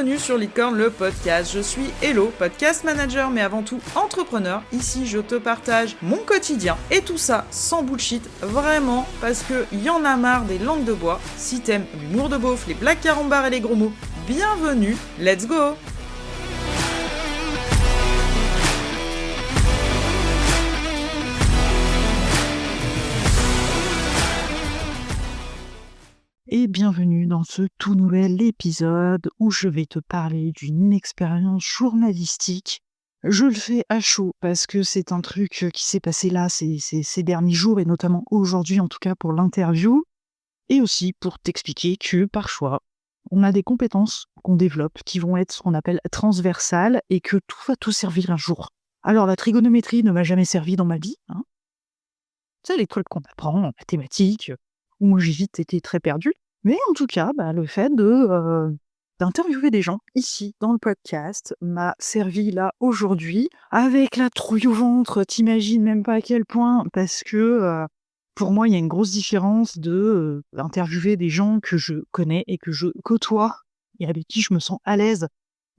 bienvenue sur Licorne le podcast. Je suis Hello, podcast manager, mais avant tout entrepreneur. Ici, je te partage mon quotidien et tout ça sans bullshit, vraiment, parce que y en a marre des langues de bois. Si t'aimes l'humour de beauf, les blagues carambars et les gros mots, bienvenue, let's go! Et bienvenue dans ce tout nouvel épisode où je vais te parler d'une expérience journalistique. Je le fais à chaud parce que c'est un truc qui s'est passé là ces derniers jours et notamment aujourd'hui en tout cas pour l'interview. Et aussi pour t'expliquer que par choix, on a des compétences qu'on développe qui vont être ce qu'on appelle transversales et que tout va te servir un jour. Alors la trigonométrie ne m'a jamais servi dans ma vie. C'est les trucs qu'on apprend en mathématiques où moi j'ai vite été très perdue. Mais en tout cas, le fait d'interviewer des gens ici dans le podcast m'a servi là aujourd'hui avec la trouille au ventre. T'imagines même pas à quel point, parce que pour moi il y a une grosse différence d'interviewer des gens que je connais et que je côtoie et avec qui je me sens à l'aise.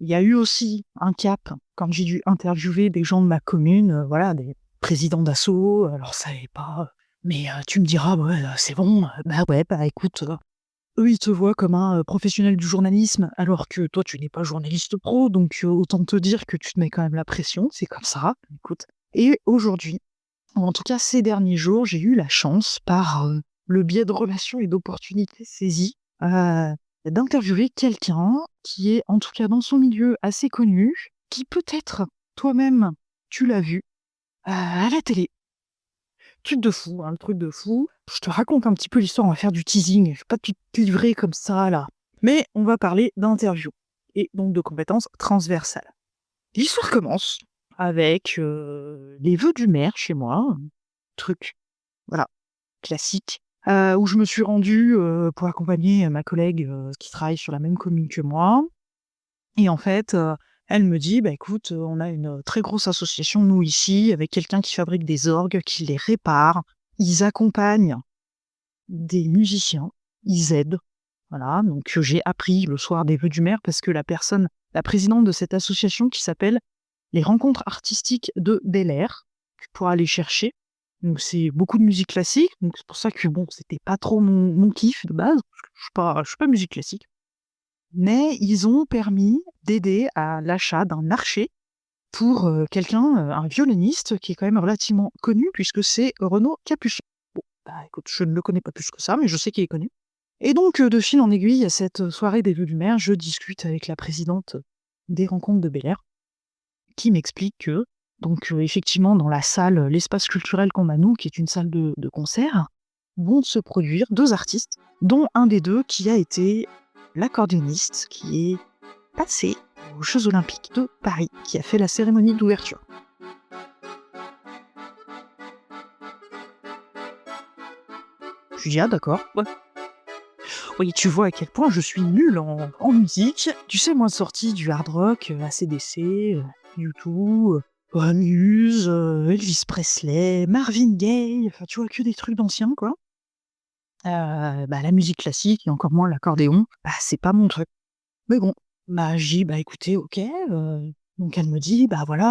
Il y a eu aussi un cap quand j'ai dû interviewer des gens de ma commune, des présidents d'asso. Alors ça n'est pas... Mais tu me diras, c'est bon, écoute, eux ils te voient comme un professionnel du journalisme, alors que toi tu n'es pas journaliste pro, donc autant te dire que tu te mets quand même la pression, c'est comme ça, écoute. Et aujourd'hui, ou en tout cas ces derniers jours, j'ai eu la chance, par le biais de relations et d'opportunités saisies, d'interviewer quelqu'un qui est en tout cas dans son milieu assez connu, qui peut-être toi-même tu l'as vu à la télé. Truc de fou, le truc de fou. Je te raconte un petit peu l'histoire, on va faire du teasing, je vais pas te livrer comme ça là. Mais on va parler d'interview et donc de compétences transversales. L'histoire commence avec les vœux du maire chez moi, truc, classique, où je me suis rendue pour accompagner ma collègue qui travaille sur la même commune que moi. Et en fait, elle me dit, écoute, on a une très grosse association, nous, ici, avec quelqu'un qui fabrique des orgues, qui les répare. Ils accompagnent des musiciens, ils aident. Voilà, donc j'ai appris le soir des vœux du maire parce que la présidente de cette association qui s'appelle les Rencontres artistiques de Bel-Air, tu pourras aller chercher. Donc c'est beaucoup de musique classique, donc c'est pour ça que c'était pas trop mon kiff de base, parce que je suis pas musique classique. Mais ils ont permis d'aider à l'achat d'un archet pour quelqu'un, un violoniste qui est quand même relativement connu puisque c'est Renaud Capuçon. Bon, écoute, je ne le connais pas plus que ça, mais je sais qu'il est connu. Et donc, de fil en aiguille, à cette soirée des vœux du maire, je discute avec la présidente des Rencontres de Bel-Air, qui m'explique que, effectivement, dans la salle, l'espace culturel qu'on a nous, qui est une salle de concert, vont se produire 2 artistes, dont un des 2 qui a été l'accordéoniste qui est passé aux Jeux Olympiques de Paris, qui a fait la cérémonie d'ouverture. Je lui dis, d'accord, ouais. Oui, tu vois à quel point je suis nulle en musique. Tu sais, moi, sortie du hard rock, AC/DC, U2, Muse, Elvis Presley, Marvin Gaye, enfin, tu vois, que des trucs d'anciens, quoi. La musique classique et encore moins l'accordéon, c'est pas mon truc. Mais bon, j'ai dit, écoutez, ok. Donc elle me dit,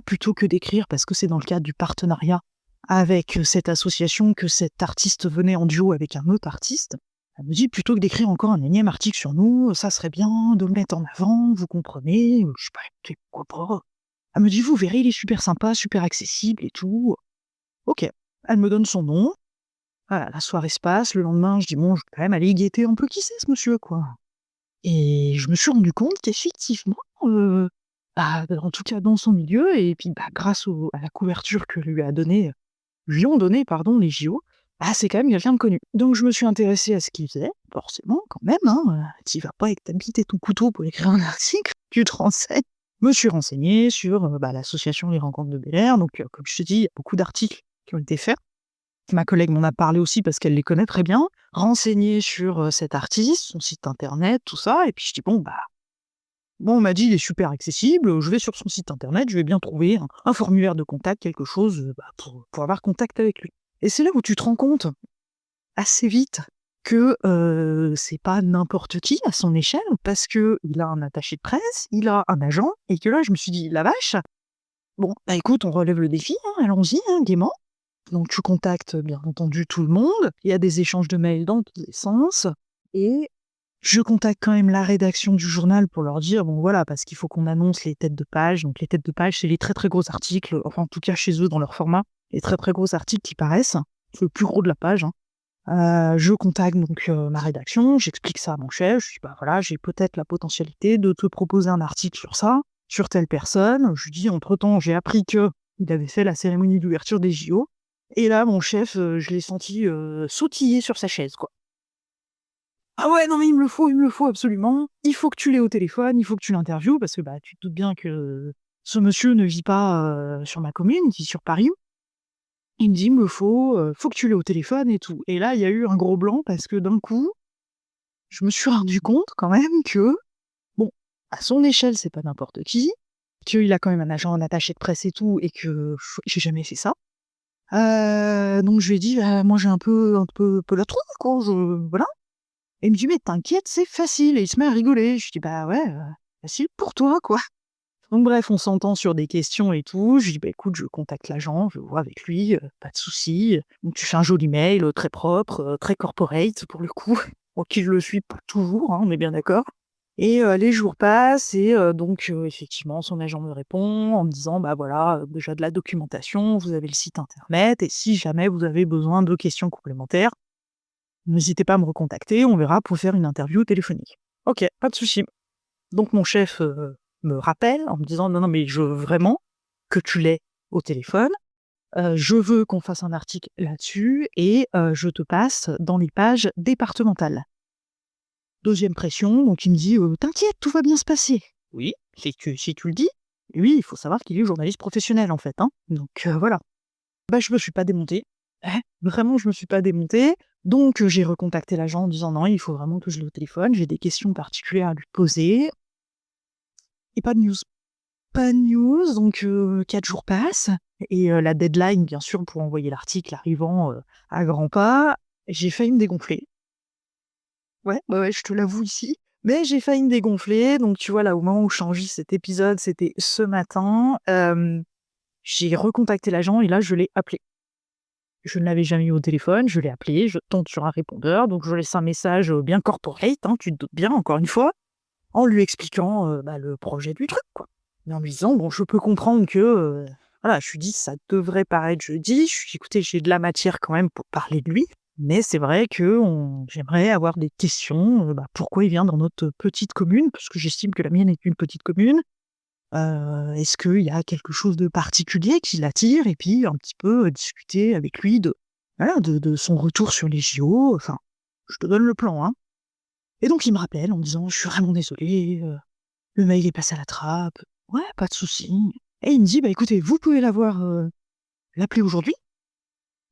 plutôt que d'écrire, parce que c'est dans le cadre du partenariat avec cette association que cet artiste venait en duo avec un autre artiste, elle me dit, plutôt que d'écrire encore un énième article sur nous, ça serait bien de le mettre en avant, vous comprenez, je sais pas, écoutez, pourquoi pas. Elle me dit, vous verrez, il est super sympa, super accessible et tout. Ok, elle me donne son nom. Voilà, la soirée se passe, le lendemain, je dis, je vais quand même aller guetter un peu qui c'est ce monsieur, quoi. Et je me suis rendu compte qu'effectivement, en tout cas dans son milieu, et puis grâce à la couverture que lui ont donné, les JO, c'est quand même quelqu'un de connu. Donc je me suis intéressée à ce qu'il faisait, forcément, quand même, t'y vas pas avec ta bite et ton couteau pour écrire un article, tu te renseignes. Je me suis renseignée sur l'association Les Rencontres de Bel-Air, donc comme je te dis, il y a beaucoup d'articles qui ont été faits. Ma collègue m'en a parlé aussi parce qu'elle les connaît très bien, renseignée sur cet artiste, son site internet, tout ça, et puis je dis on m'a dit il est super accessible, je vais sur son site internet, je vais bien trouver un formulaire de contact, quelque chose pour avoir contact avec lui. Et c'est là où tu te rends compte, assez vite, que c'est pas n'importe qui à son échelle, parce qu'il a un attaché de presse, il a un agent, et que là, je me suis dit: «La vache! Bon, bah, écoute, on relève le défi, hein, allons-y, hein, gaiement». Donc tu contactes, bien entendu, tout le monde. Il y a des échanges de mails dans tous les sens et je contacte quand même la rédaction du journal pour leur dire, bon voilà, parce qu'il faut qu'on annonce les têtes de page. Donc les têtes de page, c'est les très, très gros articles, enfin en tout cas chez eux dans leur format, les très, très gros articles qui paraissent. C'est le plus gros de la page, hein. Je contacte donc ma rédaction, j'explique ça à mon chef, je dis: «Bah voilà, j'ai peut-être la potentialité de te proposer un article sur ça, sur telle personne». Je lui dis: «Entre-temps, j'ai appris qu'il avait fait la cérémonie d'ouverture des JO». Et là, mon chef, je l'ai senti, sautiller sur sa chaise, quoi. «Ah ouais, non mais il me le faut absolument. Il faut que tu l'aies au téléphone, il faut que tu l'interviewes» parce que, bah, tu te doutes bien que ce monsieur ne vit pas, sur ma commune, il vit sur Paris. Il me dit: «Il me le faut que tu l'aies au téléphone et tout». Et là, il y a eu un gros blanc parce que d'un coup, je me suis rendu compte quand même que, bon, à son échelle, c'est pas n'importe qui, qu'il a quand même un agent, un attaché de presse et tout et que j'ai jamais fait ça. Donc je lui ai dit: «Bah, moi j'ai un peu la trouille quoi, voilà». Et il me dit: «Mais t'inquiète, c'est facile» et il se met à rigoler. Je dis: «Bah ouais, facile pour toi quoi». Donc bref, on s'entend sur des questions et tout. Je lui dis: «Bah écoute, je contacte l'agent, je vois avec lui, pas de souci». Donc tu fais un joli mail, très propre, très corporate pour le coup. Bon qui je le suis pas toujours, hein, on est bien d'accord. Et les jours passent et donc effectivement, son agent me répond en me disant: «Bah, voilà, déjà de la documentation, vous avez le site internet et si jamais vous avez besoin de questions complémentaires, n'hésitez pas à me recontacter, on verra pour faire une interview téléphonique». OK, pas de souci. Donc mon chef, me rappelle en me disant: «Non, non, mais je veux vraiment que tu l'aies au téléphone, je veux qu'on fasse un article là-dessus et je te passe dans les pages départementales». Deuxième pression, donc il me dit: «T'inquiète, tout va bien se passer». Oui, si tu le dis. Lui, il faut savoir qu'il est journaliste professionnel, en fait, hein, donc voilà. Bah, je me suis pas démontée. Vraiment, je me suis pas démontée, donc j'ai recontacté l'agent en disant: «Non, il faut vraiment que je l'ai au téléphone, j'ai des questions particulières à lui poser» et pas de news. Pas de news, donc 4 jours passent et la deadline, bien sûr, pour envoyer l'article arrivant, à grands pas, j'ai failli me dégonfler. Ouais, ouais, ouais, je te l'avoue ici. Mais j'ai failli me dégonfler, donc tu vois, là, au moment où j'enregistre cet épisode, c'était ce matin, j'ai recontacté l'agent et là, je l'ai appelé. Je ne l'avais jamais eu au téléphone, je l'ai appelé, je tombe sur un répondeur, donc je laisse un message, bien corporate, hein, tu te doutes bien, encore une fois, en lui expliquant, bah, le projet du truc, quoi. Et en lui disant: «Bon, je peux comprendre que, voilà», je lui dis: «Ça devrait paraître jeudi». Je lui dis: «Écoutez, j'ai de la matière quand même pour parler de lui, mais c'est vrai que j'aimerais avoir des questions, bah, pourquoi il vient dans notre petite commune?» parce que j'estime que la mienne est une petite commune. Est-ce qu'il y a quelque chose de particulier qui l'attire? Et puis un petit peu, discuter avec lui de voilà, de son retour sur les JO, enfin, je te donne le plan, hein. Et donc il me rappelle en me disant: «Je suis vraiment désolé, le mail est passé à la trappe». «Ouais, pas de souci». Et il me dit: «Bah, écoutez, vous pouvez l'appeler aujourd'hui?»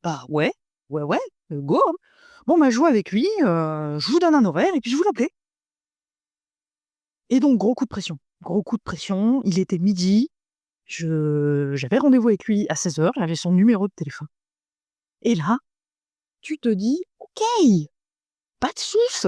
«Bah, ouais, ouais, ouais, go, hein». Bon, bah, je vois avec lui, je vous donne un horaire et puis je vous l'appelez. Et donc gros coup de pression, gros coup de pression, il était midi. J'avais rendez-vous avec lui à 16h, j'avais son numéro de téléphone. Et là, tu te dis: «OK, pas de souci».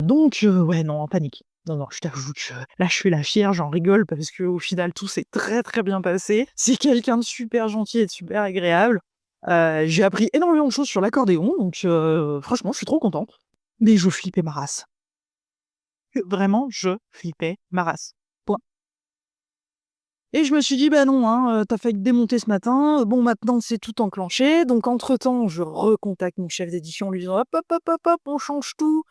Donc ouais, non, en panique. Non, non, je t'avoue que là, je fais la fière, j'en rigole parce qu'au final, tout s'est très, très bien passé. C'est quelqu'un de super gentil et de super agréable. J'ai appris énormément de choses sur l'accordéon, donc franchement, je suis trop contente. Mais je flippais ma race. Vraiment, je flippais ma race. Point. Et je me suis dit: «Bah non, hein, tu failli te démonter ce matin, bon maintenant c'est tout enclenché». Donc entre temps, je recontacte mon chef d'édition en lui disant: «Hop, hop, hop, hop, hop, on change tout,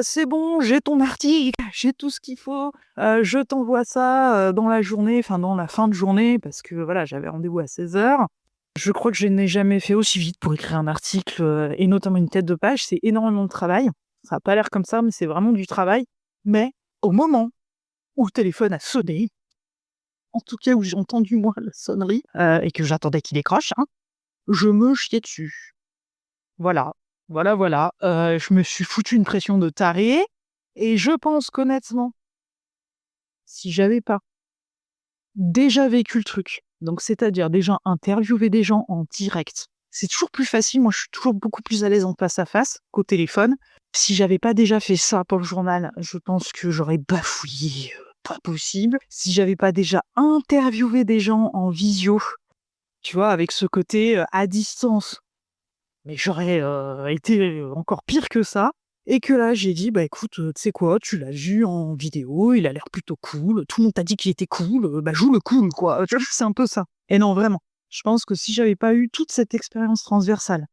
c'est bon, j'ai ton article, j'ai tout ce qu'il faut, je t'envoie ça, dans la journée, enfin dans la fin de journée», parce que voilà, j'avais rendez-vous à 16h. Je crois que je n'ai jamais fait aussi vite pour écrire un article, et notamment une tête de page, c'est énormément de travail. Ça a pas l'air comme ça, mais c'est vraiment du travail. Mais au moment où le téléphone a sonné, en tout cas où j'ai entendu moi la sonnerie, et que j'attendais qu'il décroche, hein, je me chiais dessus. Voilà, voilà, voilà, je me suis foutu une pression de taré et je pense qu'honnêtement, si j'avais pas déjà vécu le truc, donc c'est-à-dire déjà interviewé des gens en direct, c'est toujours plus facile. Moi, je suis toujours beaucoup plus à l'aise en face à face qu'au téléphone. Si j'avais pas déjà fait ça pour le journal, je pense que j'aurais bafouillé, pas possible. Si j'avais pas déjà interviewé des gens en visio, tu vois, avec ce côté, à distance, mais j'aurais, été, encore pire que ça et que là, j'ai dit: «Bah, écoute, tu sais quoi? Tu l'as vu en vidéo, il a l'air plutôt cool, tout le monde t'a dit qu'il était cool, bah, joue le cool, quoi». Tu vois? C'est un peu ça et non, vraiment, je pense que si j'avais pas eu toute cette expérience transversale,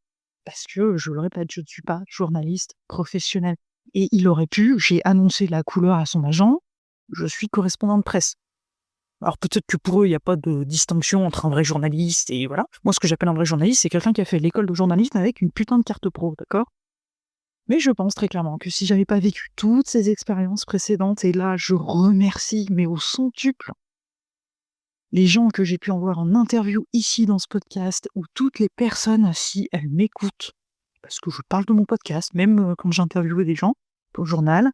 parce que, je le répète, je ne suis pas journaliste professionnelle et il aurait pu j'ai annoncé la couleur à son agent, je suis correspondante presse. Alors peut-être que pour eux, il y a pas de distinction entre un vrai journaliste et voilà. Moi, ce que j'appelle un vrai journaliste, c'est quelqu'un qui a fait l'école de journalisme avec une putain de carte pro, d'accord? Mais je pense très clairement que si j'avais pas vécu toutes ces expériences précédentes et là, je remercie, mais au centuple, les gens que j'ai pu en voir en interview ici dans ce podcast ou toutes les personnes, si elles m'écoutent, parce que je parle de mon podcast, même, quand j'interviewais des gens au journal,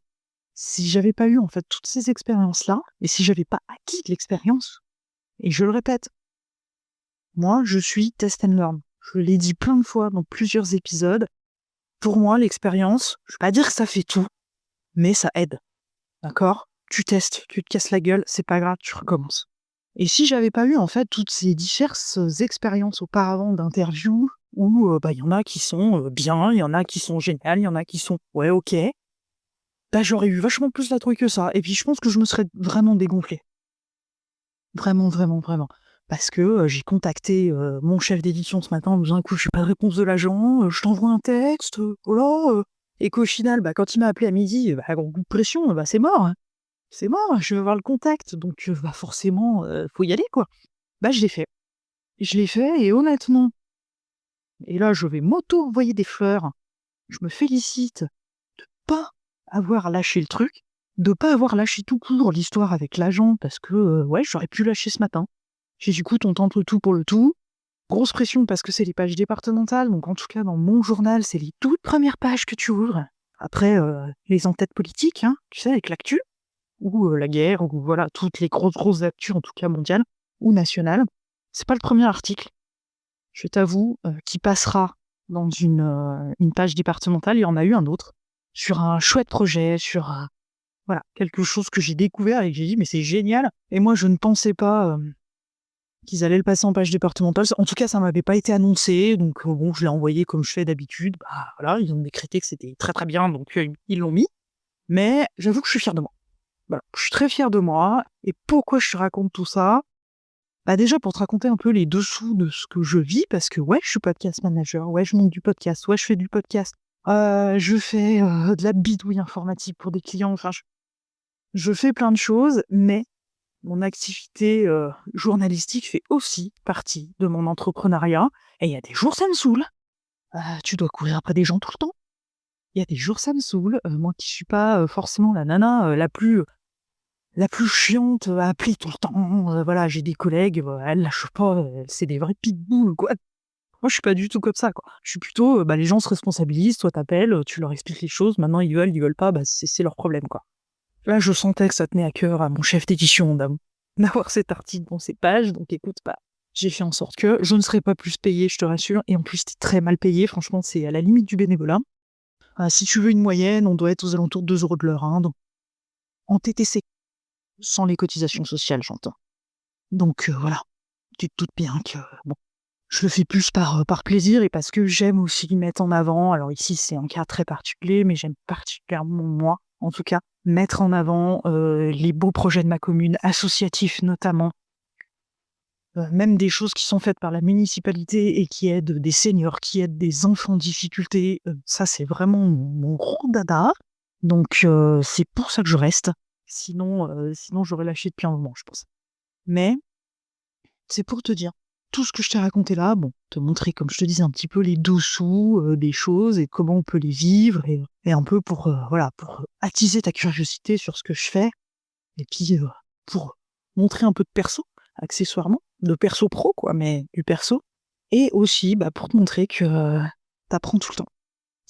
si j'avais pas eu, en fait, toutes ces expériences-là et si j'avais pas acquis de l'expérience et je le répète, moi, je suis test and learn. Je l'ai dit plein de fois dans plusieurs épisodes. Pour moi, l'expérience, je vais pas dire que ça fait tout, mais ça aide, d'accord? Tu testes, tu te casses la gueule, c'est pas grave, tu recommences. Et si j'avais pas eu, en fait, toutes ces diverses expériences auparavant d'interviews où, bah, il y en a qui sont, bien, il y en a qui sont géniales, il y en a qui sont: «Ouais, OK», bah, j'aurais eu vachement plus la trouille que ça et puis je pense que je me serais vraiment dégonflée. Vraiment, vraiment, vraiment. Parce que, j'ai contacté, mon chef d'édition ce matin en me disant: «Écoute, j'ai pas de réponse de l'agent, je t'envoie un texte, voilà, et qu'au final, bah, quand il m'a appelé à midi, bah, gros coup de pression, bah, c'est mort, hein. C'est mort, je vais avoir le contact donc bah, forcément, faut y aller, quoi». Bah, je l'ai fait. Je l'ai fait et honnêtement et là, je vais m'auto-envoyer des fleurs. Je me félicite de pas avoir lâché le truc, de pas avoir lâché tout court l'histoire avec l'agent parce que, ouais, j'aurais pu lâcher ce matin. J'ai dit: «Écoute, on tente le tout pour le tout». Grosse pression parce que c'est les pages départementales, donc en tout cas dans mon journal, c'est les toutes premières pages que tu ouvres. Après, les en-têtes politiques, hein, tu sais, avec l'actu ou, la guerre ou voilà, toutes les grosses actus en tout cas mondiales ou nationales. C'est pas le premier article, je t'avoue, qui passera dans une page départementale. Il y en a eu un autre sur un chouette projet, sur, voilà, quelque chose que j'ai découvert et que j'ai dit: «Mais c'est génial» et moi je ne pensais pas, qu'ils allaient le passer en page départementale. En tout cas, ça m'avait pas été annoncé, donc bon, je l'ai envoyé comme je fais d'habitude. Bah, voilà, ils ont décrété que c'était très, très bien, donc ils l'ont mis. Mais j'avoue que je suis fière de moi. Voilà, je suis très fière de moi et pourquoi je te raconte tout ça? Bah, déjà pour te raconter un peu les dessous de ce que je vis parce que ouais, je suis podcast manager, ouais, je monte du podcast, ouais, je fais du podcast, je fais, de la bidouille informatique pour des clients, enfin je fais plein de choses, mais mon activité, journalistique fait aussi partie de mon entrepreneuriat et il y a des jours ça me saoule. Tu dois courir après des gens tout le temps. Il y a des jours ça me saoule, moi qui suis pas, forcément la nana, la plus chiante à appeler tout le temps, voilà, j'ai des collègues, elles lâchent pas, c'est des vrais pitbulls, quoi. Moi, je suis pas du tout comme ça, quoi. Je suis plutôt, bah, les gens se responsabilisent, toi t'appelles, tu leur expliques les choses, maintenant ils veulent pas, bah, c'est leur problème, quoi. Là, je sentais que ça tenait à cœur à mon chef d'édition d'avoir cet article dans ses pages, donc écoute, bah, j'ai fait en sorte que je ne serai pas plus payée, je te rassure, et en plus, tu très mal payé, franchement, c'est à la limite du bénévolat. Si tu veux une moyenne, on doit être aux alentours de 2 € de l'heure, hein, donc en TTC, sans les cotisations sociales, j'entends. Donc voilà, tu te doutes bien que, bon, je le fais plus par plaisir et parce que j'aime aussi mettre en avant, alors ici, c'est un cas très particulier, mais j'aime particulièrement, moi, en tout cas, mettre en avant, les beaux projets de ma commune, associatifs notamment. Même des choses qui sont faites par la municipalité et qui aident des seniors, qui aident des enfants en difficulté, ça c'est vraiment mon gros dada. Donc c'est pour ça que je reste. Sinon j'aurais lâché depuis un moment, je pense. Mais c'est pour te dire, tout ce que je t'ai raconté là, bon, te montrer, comme je te disais, un petit peu les dessous, des choses et comment on peut les vivre et un peu pour, voilà, pour attiser ta curiosité sur ce que je fais et puis, pour montrer un peu de perso, accessoirement, de perso pro quoi, mais du perso et aussi, bah, pour te montrer que, tu tout le temps.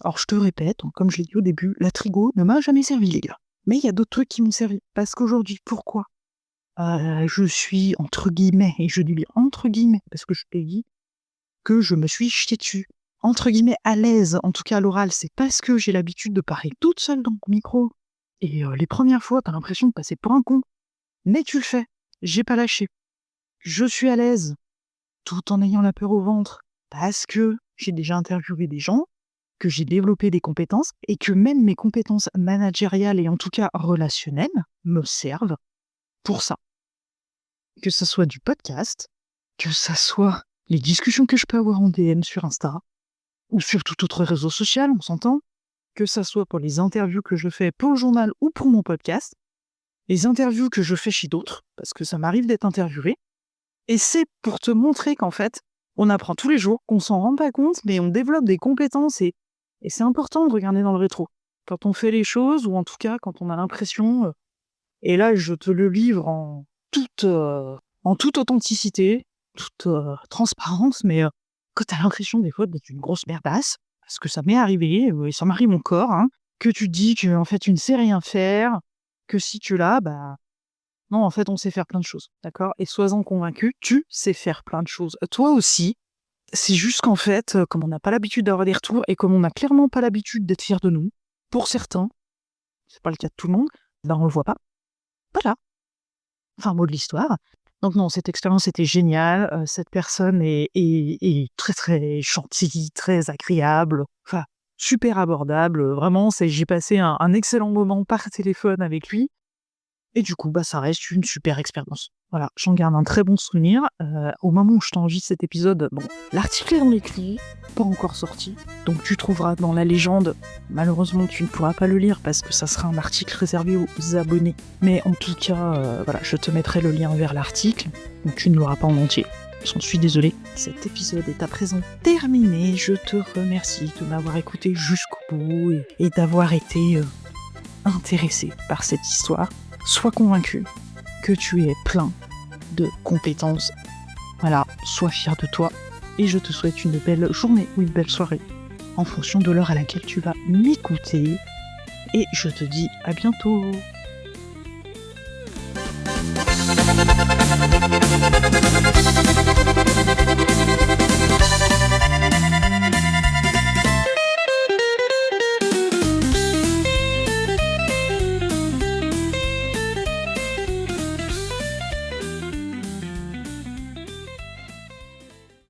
Alors je te répète, hein, comme je l'ai dit au début, la trigo ne m'a jamais servi les gars. Mais il y a d'autres trucs qui m'ont servi. Parce qu'aujourd'hui, pourquoi, je suis entre guillemets et je dis bien entre guillemets parce que je t'ai dit, que je me suis chiée dessus. Entre guillemets, à l'aise, en tout cas à l'oral, c'est parce que j'ai l'habitude de parler toute seule dans mon micro. Et les premières fois, t'as l'impression de passer pour un con. Mais tu le fais. J'ai pas lâché. Je suis à l'aise, tout en ayant la peur au ventre, parce que j'ai déjà interviewé des gens, que j'ai développé des compétences, et que même mes compétences managériales et en tout cas relationnelles me servent pour ça. Que ça soit du podcast, que ça soit les discussions que je peux avoir en DM sur Insta, ou sur tout autre réseau social, on s'entend, que ça soit pour les interviews que je fais pour le journal ou pour mon podcast, les interviews que je fais chez d'autres, parce que ça m'arrive d'être interviewé, et c'est pour te montrer qu'en fait, on apprend tous les jours, qu'on s'en rend pas compte, mais on développe des compétences, et c'est important de regarder dans le rétro. Quand on fait les choses, ou en tout cas quand on a l'impression, et là je te le livre en toute authenticité, toute transparence, mais quand t'as l'impression des fois d'être une grosse merdasse, parce que ça m'est arrivé, et ça m'arrive encore, hein, que tu te dis que en fait tu ne sais rien faire, que si tu l'as, bah non, en fait on sait faire plein de choses, d'accord? Et sois-en convaincu, tu sais faire plein de choses. Toi aussi, c'est juste qu'en fait, comme on n'a pas l'habitude d'avoir des retours et comme on n'a clairement pas l'habitude d'être fiers de nous, pour certains, c'est pas le cas de tout le monde, ben on le voit pas. Voilà. Enfin, mot de l'histoire. Donc non, cette expérience était géniale. Cette personne est très très gentille, très agréable, enfin super abordable. Vraiment, j'ai passé un excellent moment par téléphone avec lui. Et du coup, bah ça reste une super expérience. Voilà, j'en garde un très bon souvenir. Au moment où je t'enregistre cet épisode, bon, l'article est dans les clés, pas encore sorti. Donc tu trouveras dans la légende, malheureusement tu ne pourras pas le lire parce que ça sera un article réservé aux abonnés. Mais en tout cas, voilà, je te mettrai le lien vers l'article, donc tu ne l'auras pas en entier. J'en suis désolée. Cet épisode est à présent terminé. Je te remercie de m'avoir écouté jusqu'au bout et d'avoir été intéressé par cette histoire. Sois convaincu que tu es plein de compétences. Voilà, sois fier de toi. Et je te souhaite une belle journée ou une belle soirée, en fonction de l'heure à laquelle tu vas m'écouter. Et je te dis à bientôt.